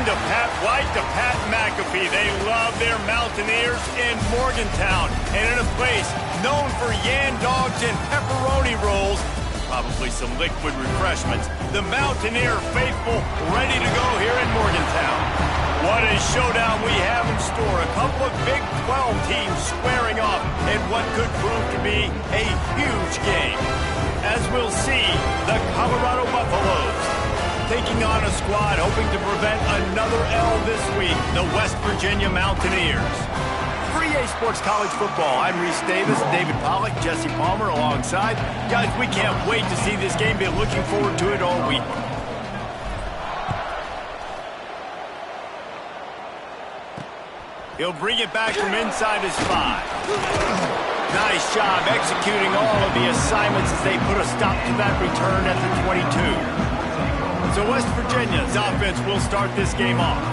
to Pat White to Pat McAfee. They love their Mountaineers in Morgantown. And in a place known for Yan Dogs and pepperoni rolls, probably some liquid refreshments, the Mountaineer faithful ready to go here in Morgantown. What a showdown we have in store. A couple of Big 12 teams squaring off in what could prove to be a huge game. As we'll see, the Colorado Buffaloes taking on a squad hoping to prevent another L this week, the West Virginia Mountaineers. For EA Sports College Football, I'm Reese Davis, David Pollack, Jesse Palmer alongside. Guys, we can't wait to see this game. Been looking forward to it all week. He'll bring it back from inside his 5. Nice job executing all of the assignments as they put a stop to that return at the 22. So West Virginia's offense will start this game off.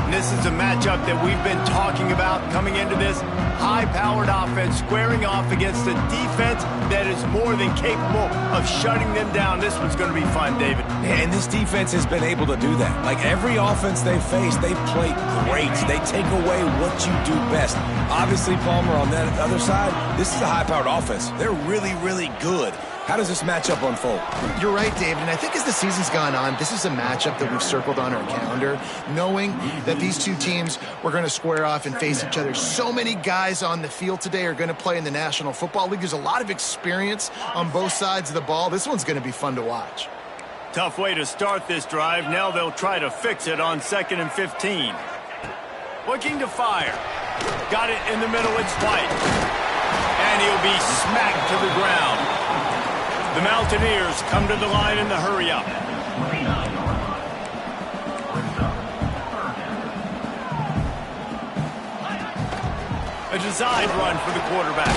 And this is a matchup that we've been talking about coming into this. High-powered offense squaring off against a defense that is more than capable of shutting them down. This one's going to be fun, David. And this defense has been able to do that. Like every offense they face, they play great. They take away what you do best. Obviously, Palmer, on that other side, this is a high-powered offense. They're really, really good. How does this matchup unfold? You're right, David, and I think as the season's gone on, this is a matchup that we've circled on our calendar, knowing that these two teams were going to square off and face each other. So many guys on the field today are going to play in the National Football League. There's a lot of experience on both sides of the ball. This one's going to be fun to watch. Tough way to start this drive. Now they'll try to fix it on 2nd and 15. Looking to fire. Got it in the middle. It's White. And he'll be smacked to the ground. The Mountaineers come to the line in the hurry-up. A designed run for the quarterback.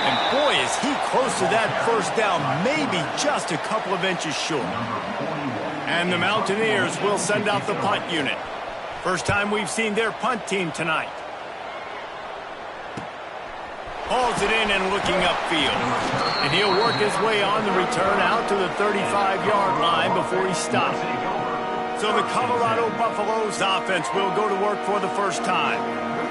And boy, is he close to that first down, maybe just a couple of inches short. And the Mountaineers will send out the punt unit. First time we've seen their punt team tonight. Hauls it in and looking upfield. And he'll work his way on the return out to the 35-yard line before he stops. So the Colorado Buffaloes offense will go to work for the first time.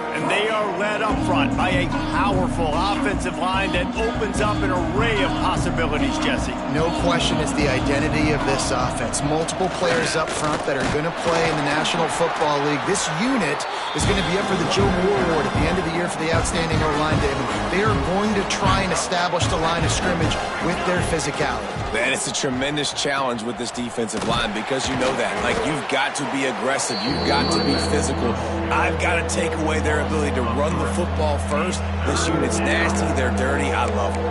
And they are led up front by a powerful offensive line that opens up an array of possibilities, Jesse. No question it's the identity of this offense. Multiple players up front that are going to play in the National Football League. This unit is going to be up for the Joe Moore Award at the end of the year for the outstanding O-line, David. They are going to try and establish the line of scrimmage with their physicality. Man, it's a tremendous challenge with this defensive line because you know that. Like, you've got to be aggressive. You've got to be physical. I've got to take away their ability to run the football first. This unit's nasty. They're dirty. I love them.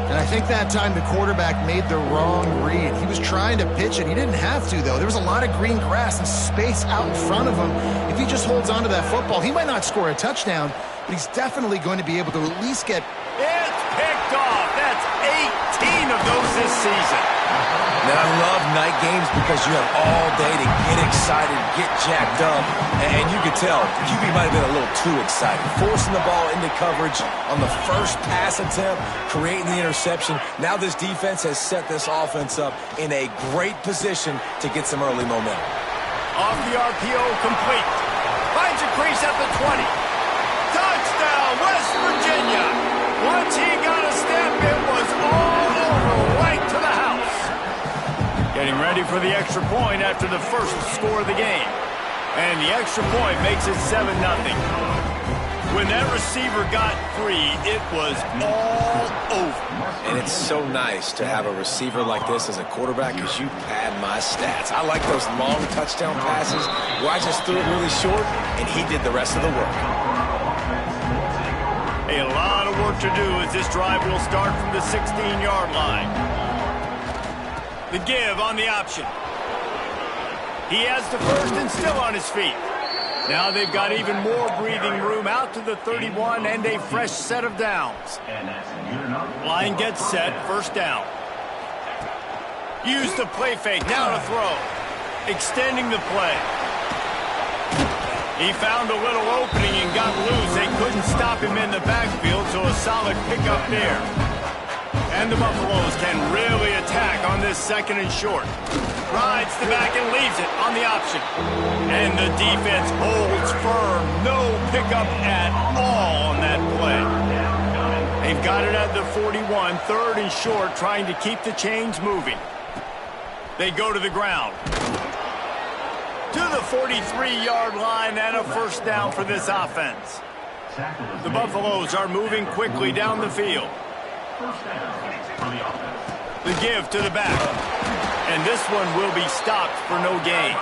And I think that time the quarterback made the wrong read. He was trying to pitch it. He didn't have to, though. There was a lot of green grass and space out in front of him. If he just holds on to that football, he might not score a touchdown, but he's definitely going to be able to at least get... It's picked off. That's 18 of those this season. Man, I love night games because you have all day to get excited, get jacked up, and you can tell QB might have been a little too excited. Forcing the ball into coverage on the first pass attempt, creating the interception. Now this defense has set this offense up in a great position to get some early momentum. Off the RPO, complete. Finds a crease at the 20. Touchdown, West Virginia. Once he got a step, it was all over, right to the house. Getting ready for the extra point after the first score of the game. And the extra point makes it 7-0. When that receiver got free, it was all over. And it's so nice to have a receiver like this as a quarterback because you pad my stats. I like those long touchdown passes where I just threw it really short and he did the rest of the work. A lot of work to do as this drive will start from the 16-yard line. The give on the option. He has the first and still on his feet. Now they've got even more breathing room out to the 31 and a fresh set of downs. Line gets set, first down. Use the play fake, now to throw. Extending the play. He found a little opening and got loose. They couldn't stop him in the backfield, so a solid pickup there. And the Buffaloes can really attack on this 2nd and short. Rides the back and leaves it on the option. And the defense holds firm. No pickup at all on that play. They've got it at the 41, 3rd and short, trying to keep the chains moving. They go to the ground. To the 43-yard line and a 1st down for this offense. The Buffaloes are moving quickly down the field. The give to the back. And this one will be stopped for no gain.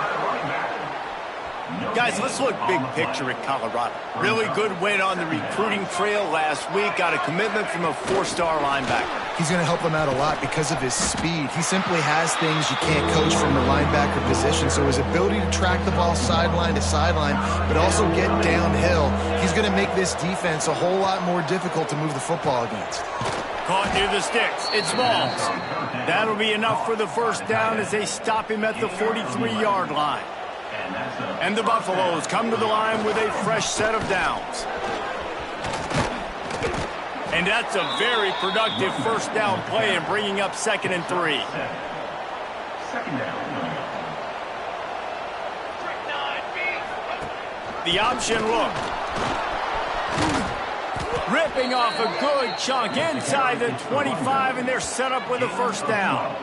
Guys, let's look big picture at Colorado. Really good win on the recruiting trail last week. Got a commitment from a 4-star linebacker. He's going to help them out a lot because of his speed. He simply has things you can't coach from the linebacker position. So his ability to track the ball sideline to sideline, but also get downhill, he's going to make this defense a whole lot more difficult to move the football against. Caught near the sticks. It's Smalls. That'll be enough for the 1st down as they stop him at the 43-yard line. And the Buffaloes come to the line with a fresh set of downs. And that's a very productive 1st down play and bringing up 2nd and 3. The option look. Ripping off a good chunk inside the 25, and they're set up with a 1st down.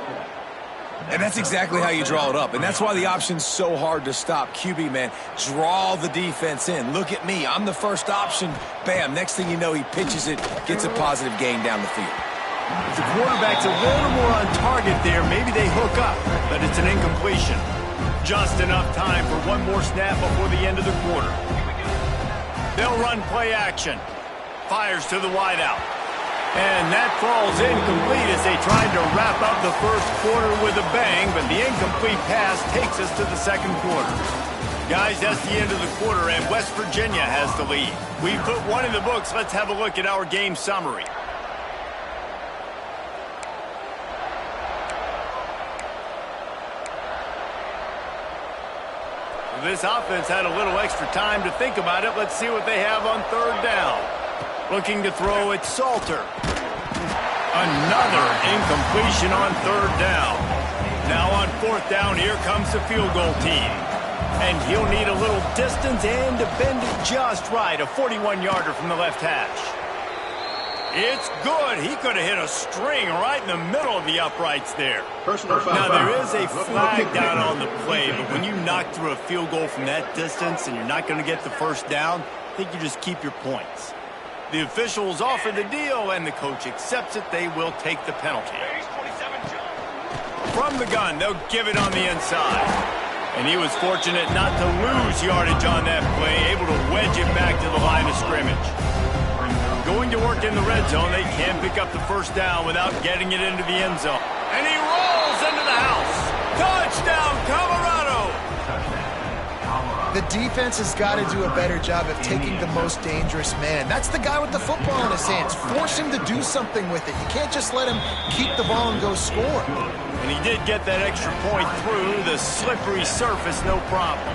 And that's exactly how you draw it up. And that's why the option's so hard to stop. QB, man, draw the defense in. Look at me. I'm the first option. Bam. Next thing you know, he pitches it, gets a positive gain down the field. If the quarterback's a little more on target there, maybe they hook up, but it's an incompletion. Just enough time for one more snap before the end of the quarter. They'll run play action. Fires to the wideout. And that falls incomplete as they tried to wrap up the 1st quarter with a bang, but the incomplete pass takes us to the 2nd quarter. Guys, that's the end of the quarter, and West Virginia has the lead. We put one in the books. Let's have a look at our game summary. This offense had a little extra time to think about it. Let's see what they have on 3rd down. Looking to throw it, Salter. Another incompletion on 3rd down. Now on 4th down, here comes the field goal team. And he'll need a little distance and to bend it just right. A 41-yarder from the left hash. It's good. He could have hit a string right in the middle of the uprights there. Now, there is a flag down on the play, but when you knock through a field goal from that distance and you're not going to get the 1st down, I think you just keep your points. The officials offer the deal, and the coach accepts it. They will take the penalty. From the gun, they'll give it on the inside. And he was fortunate not to lose yardage on that play, able to wedge it back to the line of scrimmage. Going to work in the red zone, they can pick up the 1st down without getting it into the end zone. And he rolls into the house. Touchdown, Colorado! The defense has got to do a better job of taking the most dangerous man. That's the guy with the football in his hands. Force him to do something with it. You can't just let him keep the ball and go score. And he did get that extra point through the slippery surface, no problem.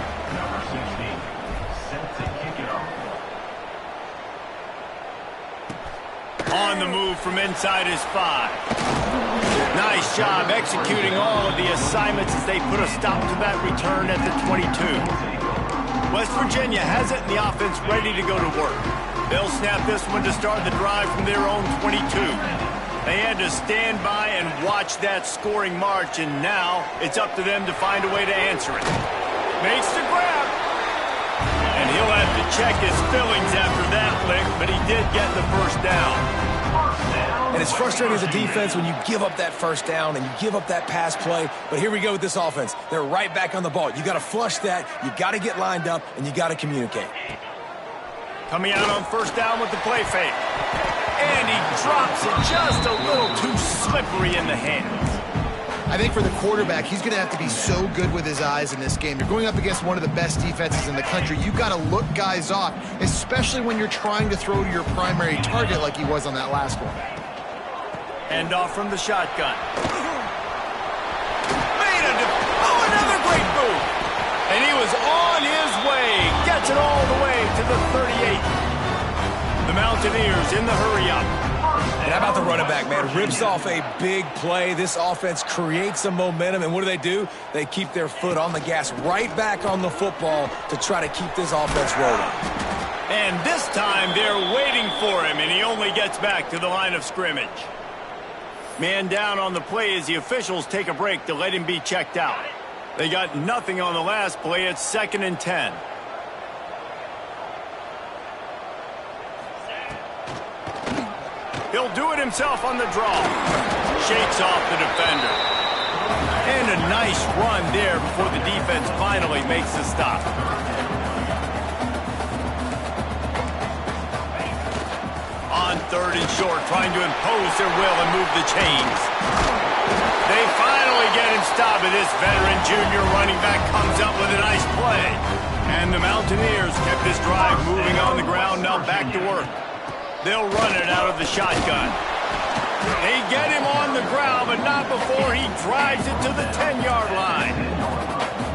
On the move from inside his 5. Nice job executing all of the assignments as they put a stop to that return at the 22. West Virginia has it, and the offense ready to go to work. They'll snap this one to start the drive from their own 22. They had to stand by and watch that scoring march, and now it's up to them to find a way to answer it. Makes the grab. And he'll have to check his fillings after that lick, but he did get the 1st down. And it's frustrating as a defense when you give up that 1st down and you give up that pass play. But here we go with this offense. They're right back on the ball. You got to flush that. You got to get lined up, and you got to communicate. Coming out on 1st down with the play fake. And he drops it just a little too slippery in the hands. I think for the quarterback, he's going to have to be so good with his eyes in this game. You're going up against one of the best defenses in the country. You've got to look guys off, especially when you're trying to throw to your primary target like he was on that last one. End off from the shotgun. Another great move. And he was on his way. Gets it all the way to the 38. The Mountaineers in the hurry-up. And how about the running back, man? Rips off a big play. This offense creates some momentum, and what do? They keep their foot on the gas, right back on the football to try to keep this offense rolling. And this time they're waiting for him, and he only gets back to the line of scrimmage. Man down on the play as the officials take a break to let him be checked out. They got nothing on the last play. It's 2nd and 10. He'll do it himself on the draw. Shakes off the defender. And a nice run there before the defense finally makes the stop. On 3rd and short, trying to impose their will and move the chains. They finally get him stopped, and this veteran junior running back comes up with a nice play. And the Mountaineers kept this drive moving on the ground, now back to work. They'll run it out of the shotgun. They get him on the ground, but not before he drives it to the 10-yard line.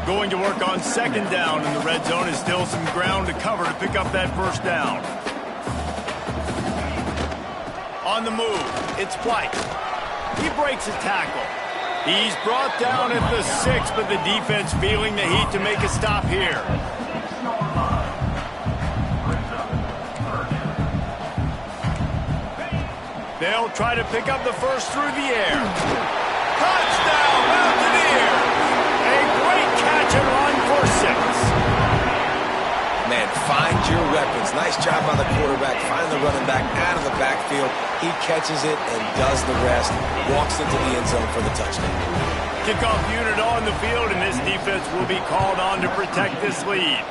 Going to work on 2nd down, and the red zone is still some ground to cover to pick up that 1st down. On the move, it's White. He breaks a tackle. He's brought down at the 6, but the defense feeling the heat to make a stop here. They'll try to pick up the 1st through the air. Touchdown, Mountaineers! A great catch and run for 6. Man, find your weapons. Nice job by the quarterback. Find the running back out of the backfield. He catches it and does the rest. Walks into the end zone for the touchdown. Kickoff unit on the field, and this defense will be called on to protect this lead.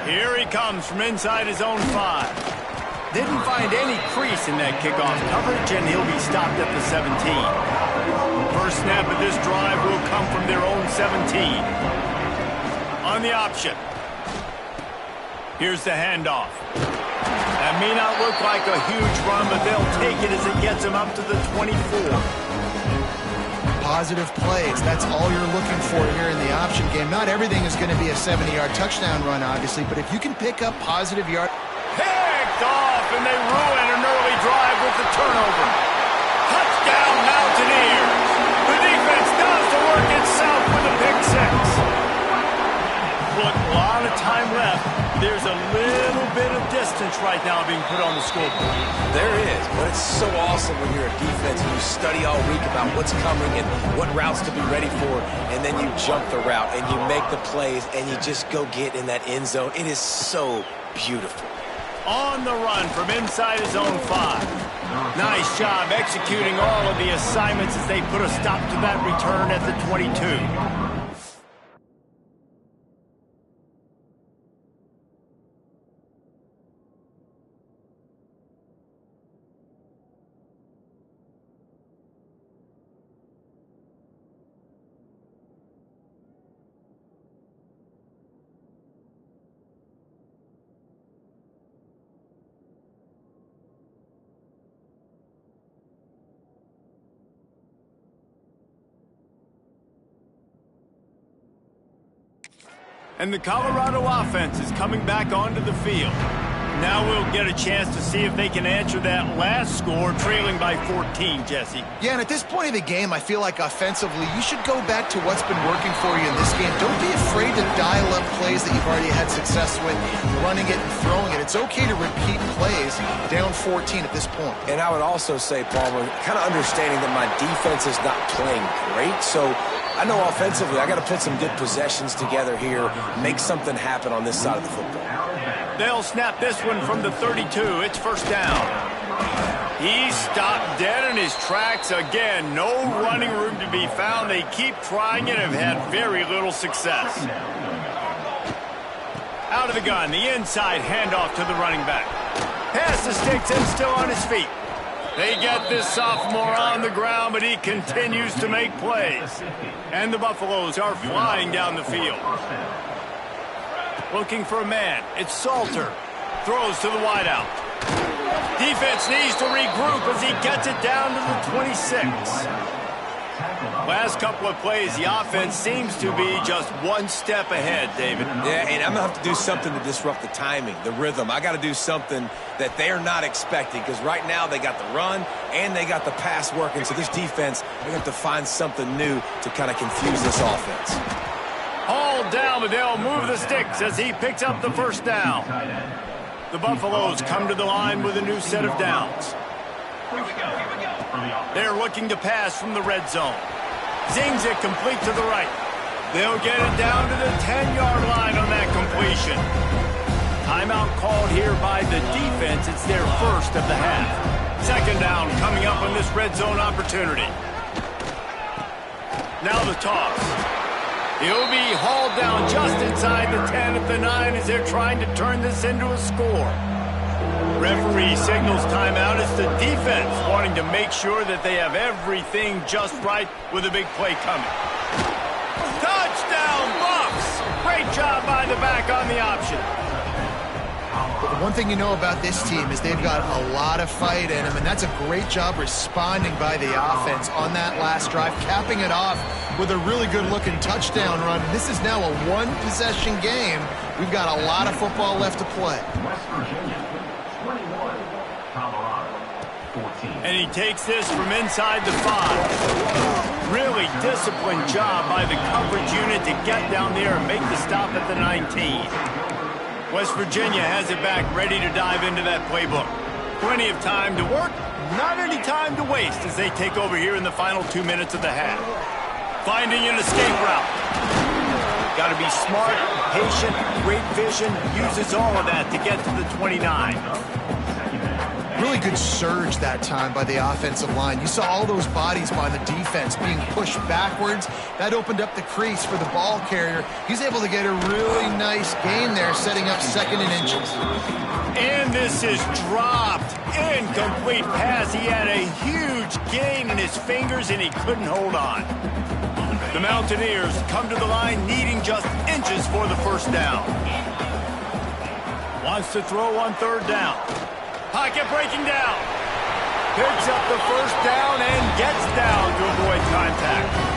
Here he comes from inside his own 5. Didn't find any crease in that kickoff coverage, and he'll be stopped at the 17. First snap of this drive will come from their own 17. On the option. Here's the handoff. That may not look like a huge run, but they'll take it as it gets them up to the 24. Positive plays. That's all you're looking for here in the option game. Not everything is going to be a 70-yard touchdown run, obviously, but if you can pick up positive yard... Picked off, and they ruin an early drive with the turnover. Touchdown, Mountaineers. The defense does the work itself with a pick 6. Look, a lot of time left. There's a little bit of distance right now being put on the scoreboard. There is, but it's so awesome when you're a defense and you study all week about what's coming and what routes to be ready for, and then you jump the route and you make the plays and you just go get in that end zone. It is so beautiful. On the run from inside his own 5. Nice job executing all of the assignments as they put a stop to that return at the 22. And the Colorado offense is coming back onto the field. Now we'll get a chance to see if they can answer that last score, trailing by 14, Jesse. Yeah, and at this point of the game, I feel like offensively, you should go back to what's been working for you in this game. Don't be afraid to dial up plays that you've already had success with, running it and throwing it. It's okay to repeat plays down 14 at this point. And I would also say, Palmer, kind of understanding that my defense is not playing great, so I know offensively I got to put some good possessions together here, make something happen on this side of the football. They'll snap this one from the 32. It's 1st down. He's stopped dead in his tracks again. No running room to be found. They keep trying and have had very little success. Out of the gun, the inside handoff to the running back. Pass the sticks and still on his feet. They get this sophomore on the ground, but he continues to make plays. And the Buffaloes are flying down the field. Looking for a man. It's Salter. Throws to the wideout. Defense needs to regroup as he gets it down to the 26. Last couple of plays, the offense seems to be just one step ahead, David. Yeah, and I'm going to have to do something to disrupt the timing, the rhythm. I got to do something that they're not expecting, because right now they got the run and they got the pass working. So this defense, they have to find something new to kind of confuse this offense. Hauled down, but they'll move the sticks as he picks up the first down. The Buffaloes come to the line with a new set of downs. They're looking to pass from the red zone. Zings it complete to the right. They'll get it down to the 10-yard line on that completion. Timeout called here by the defense. It's their first of the half. Second down coming up on this red zone opportunity. Now the toss. He'll be hauled down just inside the 10 at the 9 as they're trying to turn this into a score. Referee signals timeout. It's the defense wanting to make sure that they have everything just right with a big play coming. Touchdown, Buffs! Great job by the back on the option. The one thing you know about this team is they've got a lot of fight in them, and that's a great job responding by the offense on that last drive, capping it off with a really good-looking touchdown run. This is now a one-possession game. We've got a lot of football left to play. And he takes this from inside the 5. Really disciplined job by the coverage unit to get down there and make the stop at the 19. West Virginia has it back, ready to dive into that playbook. Plenty of time to work, not any time to waste as they take over here in the final 2 minutes of the half. Finding an escape route. Got to be smart, patient, great vision, uses all of that to get to the 29. Really good surge that time by the offensive line. You saw all those bodies by the defense being pushed backwards. That opened up the crease for the ball carrier. He's able to get a really nice gain there, setting up second and inches. And this is dropped. Incomplete pass. He had a huge gain in his fingers, and he couldn't hold on. The Mountaineers come to the line needing just inches for the first down. Wants to throw on third down. Pocket breaking down. Picks up the first down and gets down to avoid contact.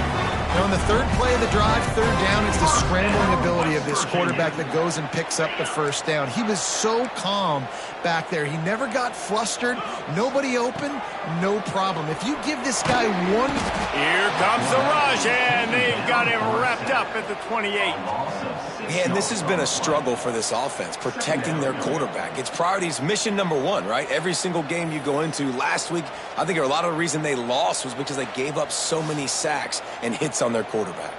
Now, on the third play of the drive, third down, is the scrambling ability of this quarterback that goes and picks up the first down. He was so calm back there. He never got flustered. Nobody open, no problem. If you give this guy one... Here comes the rush, and they've got him wrapped up at the 28. Yeah, and this has been a struggle for this offense, protecting their quarterback. It's priorities, mission number one, right? Every single game you go into. Last week, I think a lot of the reason they lost was because they gave up so many sacks and hits on their quarterback.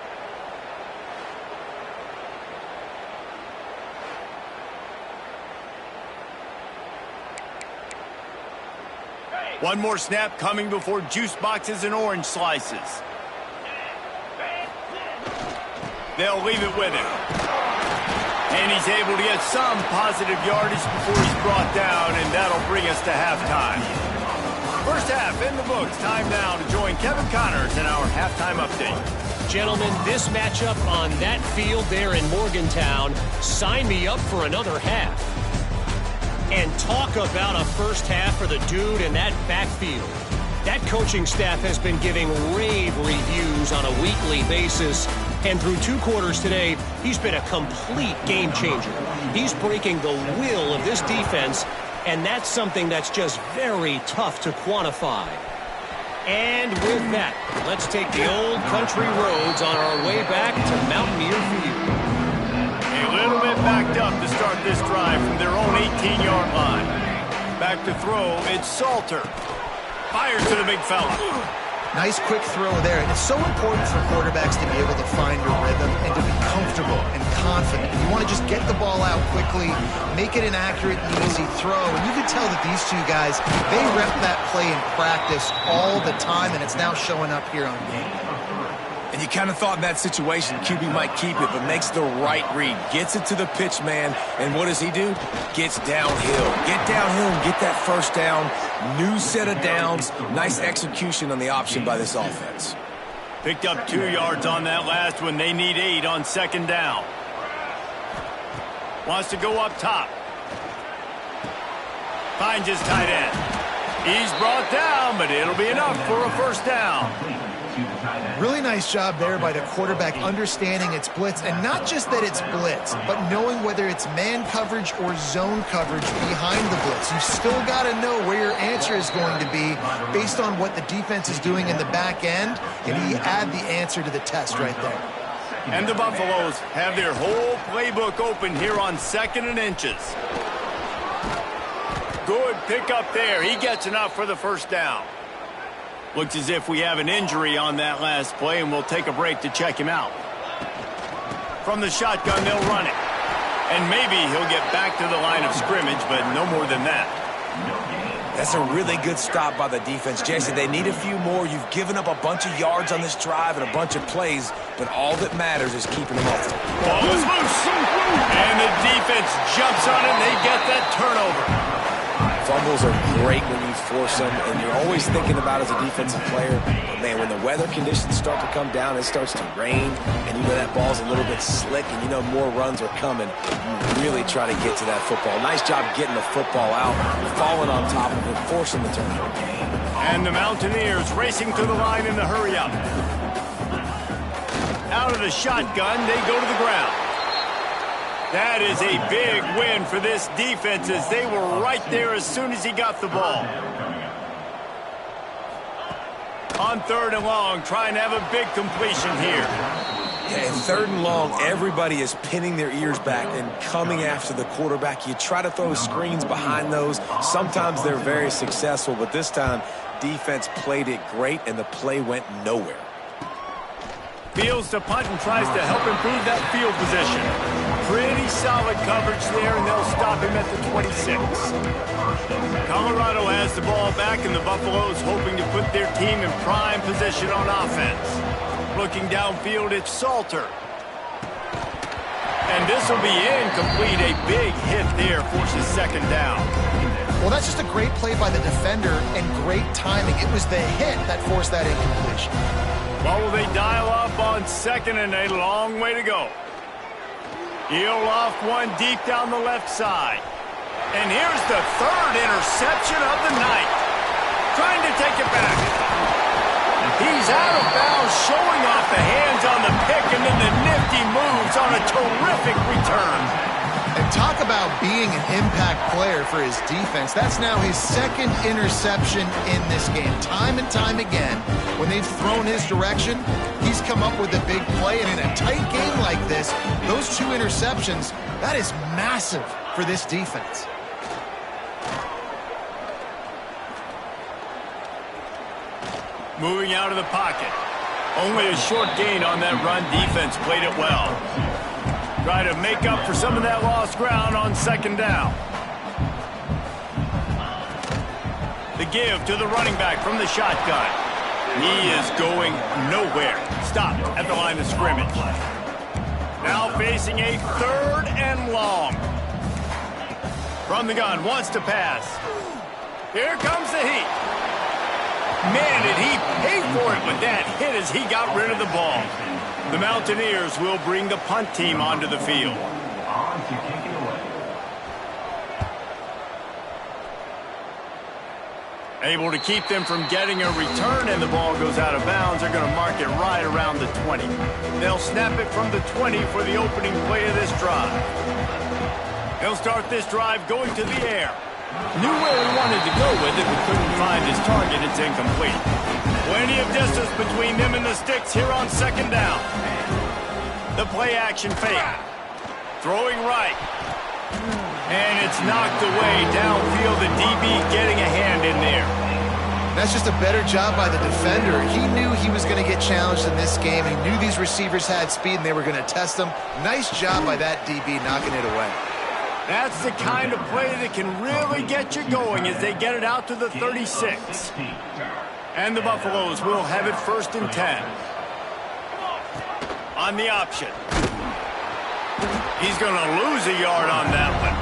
One more snap coming before juice boxes and orange slices. They'll leave it with him. And he's able to get some positive yardage before he's brought down, and that'll bring us to halftime. First half in the books. Time now to join Kevin Connors in our halftime update. Gentlemen, this matchup on that field there in Morgantown, sign me up for another half. And talk about a first half for the dude in that backfield. That coaching staff has been giving rave reviews on a weekly basis. And through 2 quarters today, he's been a complete game changer. He's breaking the will of this defense, and that's something that's just very tough to quantify. And with that, let's take the old country roads on our way back to Mountaineer Field. A little bit backed up to start this drive from their own 18-yard line. Back to throw, it's Salter. Fires to the big fella. Nice quick throw there, and it's so important for quarterbacks to be able to find a rhythm and to be comfortable and confident. You want to just get the ball out quickly, make it an accurate and easy throw, and you can tell that these two guys, they rep that play in practice all the time, and it's now showing up here on game. And you kind of thought in that situation QB might keep it, but makes the right read. Gets it to the pitch man, and what does he do? Gets downhill. Get downhill and get that first down. New set of downs. Nice execution on the option by this offense. Picked up 2 yards on that last one. They need 8 on second down. Wants to go up top. Finds his tight end. He's brought down, but it'll be enough for a first down. Really nice job there by the quarterback understanding it's blitz, and not just that it's blitz, but knowing whether it's man coverage or zone coverage behind the blitz. You've still got to know where your answer is going to be based on what the defense is doing in the back end, and he add the answer to the test right there. And the Buffaloes have their whole playbook open here on 2nd and inches. Good pick up there. He gets enough for the first down. Looks as if we have an injury on that last play, and we'll take a break to check him out. From the shotgun, they'll run it. And maybe he'll get back to the line of scrimmage, but no more than that. That's a really good stop by the defense. Jason, they need a few more. You've given up a bunch of yards on this drive and a bunch of plays, but all that matters is keeping them off. Ball is loose. And the defense jumps on it, and they get that turnover. Fumbles are great when you force them, and you're always thinking about as a defensive player, but man, when the weather conditions start to come down, it starts to rain, and you know that ball's a little bit slick, and you know more runs are coming, you really try to get to that football. Nice job getting the football out, falling on top of it, forcing the turnover. And the Mountaineers racing to the line in the hurry-up. Out of the shotgun, they go to the ground. That is a big win for this defense, as they were right there as soon as he got the ball. On 3rd and long, trying to have a big completion here. Yeah, and 3rd and long, everybody is pinning their ears back and coming after the quarterback. You try to throw screens behind those. Sometimes they're very successful, but this time, defense played it great, and the play went nowhere. Fields to punt and tries to help improve that field position. Pretty solid coverage there, and they'll stop him at the 26. Colorado has the ball back, and the Buffaloes hoping to put their team in prime position on offense. Looking downfield, it's Salter. And this will be incomplete. A big hit there forces 2nd down. Well, that's just a great play by the defender and great timing. It was the hit that forced that incompletion. Well, will they dial up on 2nd and a long way to go? He'll off one deep down the left side. And here's the 3rd interception of the night. Trying to take it back. He's out of bounds, showing off the hands on the pick, and then the nifty moves on a terrific return. And talk about being an impact player for his defense. That's now his 2nd interception in this game. Time and time again, when they've thrown his direction, he's come up with a big play. And in a tight game like this, those 2 interceptions, that is massive for this defense. Moving out of the pocket. Only a short gain on that run. Defense played it well. Try to make up for some of that lost ground on 2nd down. The give to the running back from the shotgun. He is going nowhere. Stop at the line of scrimmage. Now facing a 3rd and long. From the gun, wants to pass. Here comes the heat. Man, did he pay for it with that hit as he got rid of the ball. The Mountaineers will bring the punt team onto the field. Able to keep them from getting a return, and the ball goes out of bounds. They're going to mark it right around the 20. They'll snap it from the 20 for the opening play of this drive. He'll start this drive going to the air. Knew where he wanted to go with it, but couldn't find his target. It's incomplete. Plenty of distance between them and the sticks here on 2nd down. The play action fake. Throwing right. And it's knocked away downfield. The DB getting a hand in there. That's just a better job by the defender. He knew he was going to get challenged in this game. He knew these receivers had speed and they were going to test him. Nice job by that DB knocking it away. That's the kind of play that can really get you going as they get it out to the 36. And the Buffaloes will have it 1st and 10. On the option. He's going to lose a yard on that one.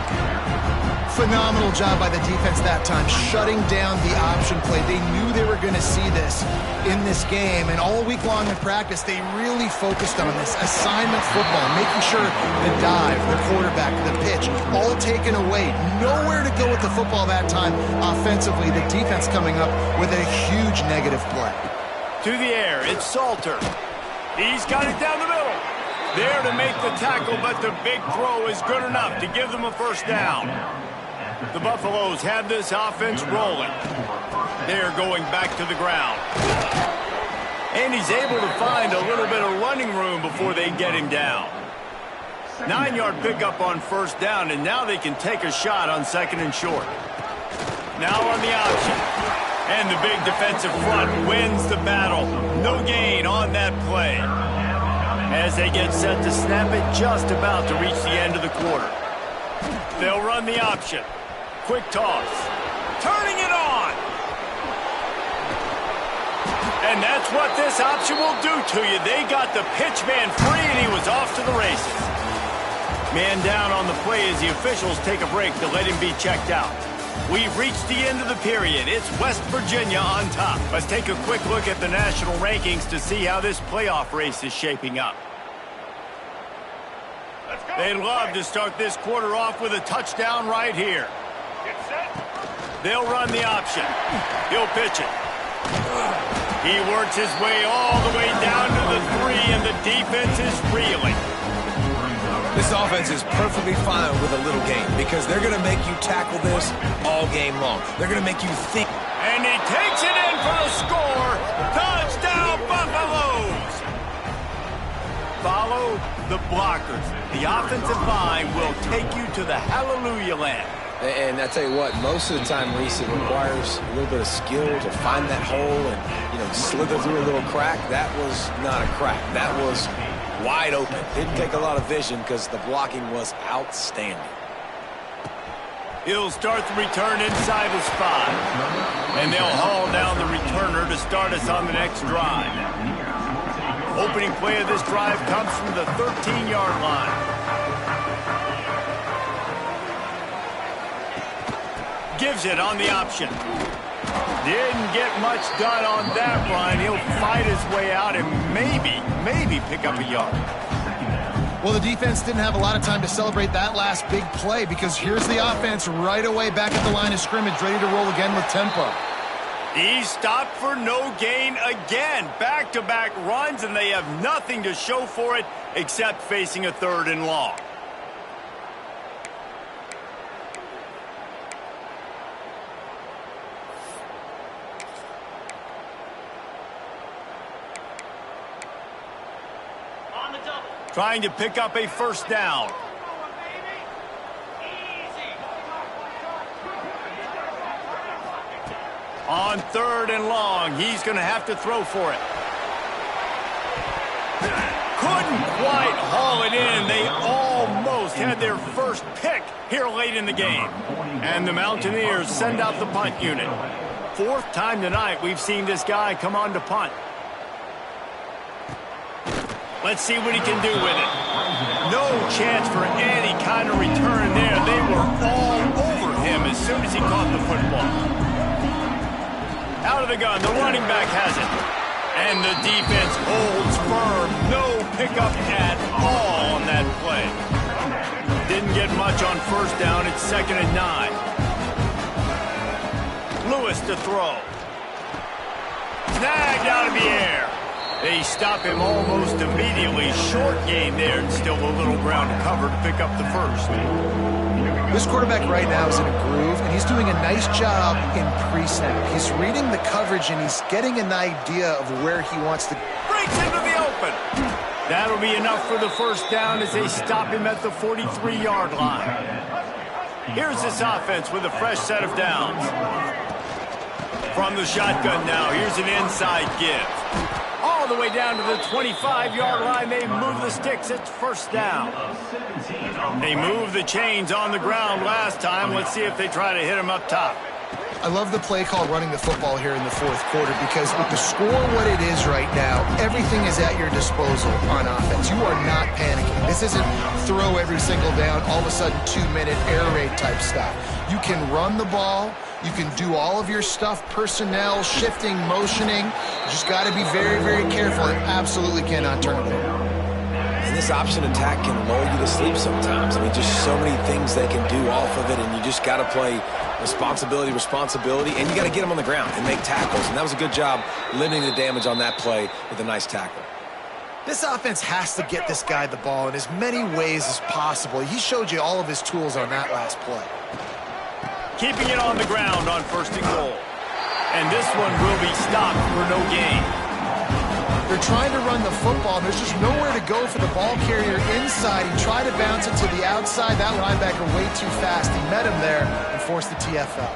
Phenomenal job by the defense that time, shutting down the option play. They knew they were going to see this in this game, and all week long in practice, they really focused on this assignment football, making sure the dive, the quarterback, the pitch, all taken away. Nowhere to go with the football that time offensively. The defense coming up with a huge negative play. To the air, it's Salter. He's got it down the middle. There to make the tackle, but the big throw is good enough to give them a first down. The Buffaloes have this offense rolling. They're going back to the ground. And he's able to find a little bit of running room before they get him down. 9-yard pickup on first down, and now they can take a shot on second and short. Now on the option. And the big defensive front wins the battle. No gain on that play. As they get set to snap it, just about to reach the end of the quarter. They'll run the option. Quick toss. Turning it on. And that's what this option will do to you. They got the pitch man free, and he was off to the races. Man down on the play as the officials take a break to let him be checked out. We've reached the end of the period. It's West Virginia on top. Let's take a quick look at the national rankings to see how this playoff race is shaping up. They'd love to start this quarter off with a touchdown right here. They'll run the option. He'll pitch it. He works his way all the way down to the 3, and the defense is reeling. This offense is perfectly fine with a little game because they're going to make you tackle this all game long. They're going to make you think. And he takes it in for the score. Touchdown, Buffaloes! Follow the blockers. The offensive line will take you to the hallelujah land. And I tell you what, most of the time, Reese, it requires a little bit of skill to find that hole and, slither through a little crack. That was not a crack. That was wide open. Didn't take a lot of vision because the blocking was outstanding. He'll start the return inside his 5. And they'll haul down the returner to start us on the next drive. Opening play of this drive comes from the 13-yard line. Gives it on the option. Didn't get much done on that run. He'll fight his way out and maybe pick up a yard. Well, the defense didn't have a lot of time to celebrate that last big play because here's the offense right away back at the line of scrimmage, ready to roll again with tempo. He stopped for no gain again. Back-to-back runs, and they have nothing to show for it except facing a 3rd and long. Trying to pick up a first down. On 3rd and long, he's going to have to throw for it. Couldn't quite haul it in. They almost had their first pick here late in the game. And the Mountaineers send out the punt unit. 4th time tonight we've seen this guy come on to punt. Let's see what he can do with it. No chance for any kind of return there. They were all over him as soon as he caught the football. Out of the gun, the running back has it. And the defense holds firm. No pickup at all on that play. Didn't get much on first down. It's 2nd and 9. Lewis to throw. Snagged out of the air. They stop him almost immediately. Short gain there and still a little ground to cover to pick up the first. This quarterback right now is in a groove, and he's doing a nice job in pre-snap. He's reading the coverage, and he's getting an idea of where he wants to. Breaks into the open. That'll be enough for the first down as they stop him at the 43-yard line. Here's this offense with a fresh set of downs. From the shotgun now, here's an inside give. All the way down to the 25-yard line. They move the sticks. It's first down. They moved the chains on the ground last time. Let's see if they try to hit him up top. I love the play call running the football here in the 4th quarter because with the score what it is right now, everything is at your disposal on offense. You are not panicking. This isn't throw every single down, all of a sudden 2-minute air raid type stuff. You can run the ball. You can do all of your stuff, personnel, shifting, motioning. You just got to be very, very careful and absolutely cannot turn it over. And this option attack can lull you to sleep sometimes. I mean, just so many things they can do off of it, and you just got to play Responsibility, responsibility, and you got to get them on the ground and make tackles. And that was a good job limiting the damage on that play with a nice tackle. This offense has to get this guy the ball in as many ways as possible. He showed you all of his tools on that last play. Keeping it on the ground on 1st and goal. And this one will be stopped for no gain. They're trying to run the football, and there's just nowhere to go for the ball carrier inside. He tried to bounce it to the outside. That linebacker way too fast. He met him there and forced the TFL.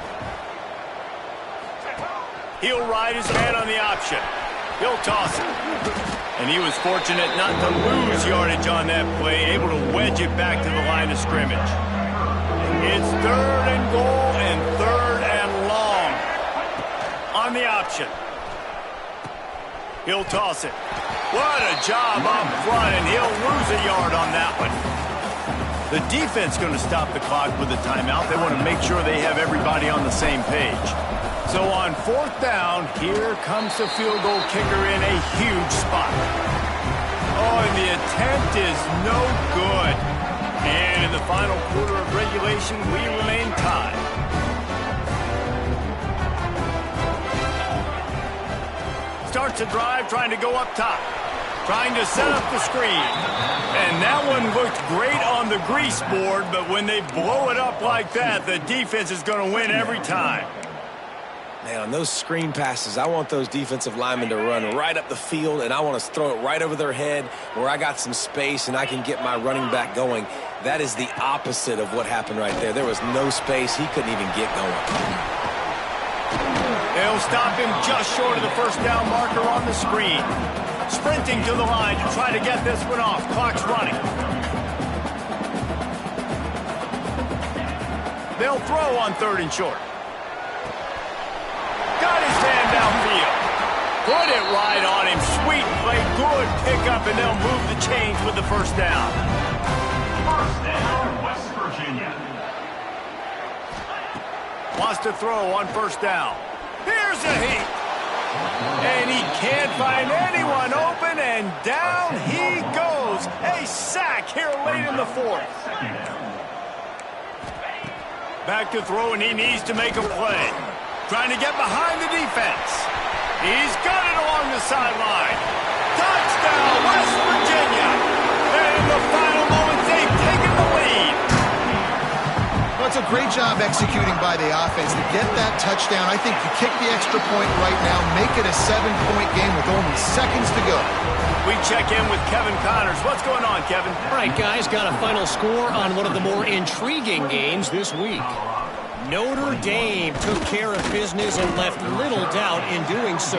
He'll ride his man on the option. He'll toss it. And he was fortunate not to lose yardage on that play, able to wedge it back to the line of scrimmage. It's 3rd and goal and 3rd and long. On the option. He'll toss it. What a job up front, and he'll lose a yard on that one. The defense going to stop the clock with a timeout. They want to make sure they have everybody on the same page. So on 4th down, here comes the field goal kicker in a huge spot. Oh, and the attempt is no good. And in the final quarter of regulation, we remain tied. Starts a drive, trying to go up top. Trying to set up the screen. And that one looked great on the grease board, but when they blow it up like that, the defense is going to win every time. Man, on those screen passes, I want those defensive linemen to run right up the field, and I want to throw it right over their head where I got some space and I can get my running back going. That is the opposite of what happened right there. There was no space. He couldn't even get going. They'll stop him just short of the 1st down marker on the screen. Sprinting to the line to try to get this one off. Clock's running. They'll throw on 3rd and short. Got his man downfield. Put it right on him. Sweet play. Good pickup, and they'll move the chains with the 1st down. 1st down, West Virginia. Wants to throw on 1st down. Here's a heat. And he can't find anyone open, and down he goes. A sack here late in the 4th. Back to throw, and he needs to make a play. Trying to get behind the defense. He's got it along the sideline. Touchdown, West Virginia. And in the final moments, they've taken the lead. Well, it's a great job executing by the offense to get that touchdown. I think you kick the extra point right now, make it a 7-point game with only seconds to go. We check in with Kevin Connors. What's going on, Kevin? All right, guys, got a final score on one of the more intriguing games this week. Notre Dame took care of business and left little doubt in doing so.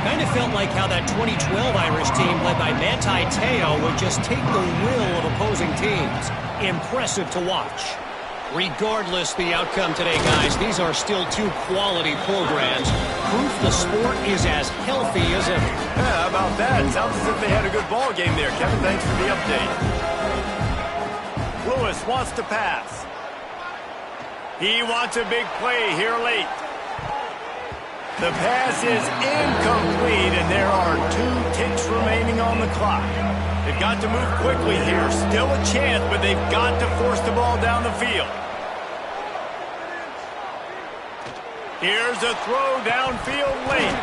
Kind of felt like how that 2012 Irish team led by Manti Te'o would just take the will of opposing teams. Impressive to watch. Regardless the outcome today, guys, these are still 2 quality programs. Proof the sport is as healthy as ever. Yeah, how about that? Sounds as if they had a good ball game there. Kevin, thanks for the update. Lewis wants to pass. He wants a big play here late. The pass is incomplete, and there are 2 ticks remaining on the clock. They've got to move quickly here. Still a chance, but they've got to force the ball down the field. Here's a throw downfield late.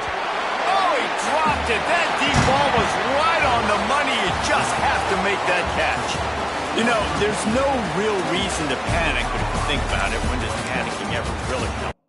Oh, he dropped it. That deep ball was right on the money. You just have to make that catch. You know, there's no real reason to panic, but if you think about it, when does panicking ever really help?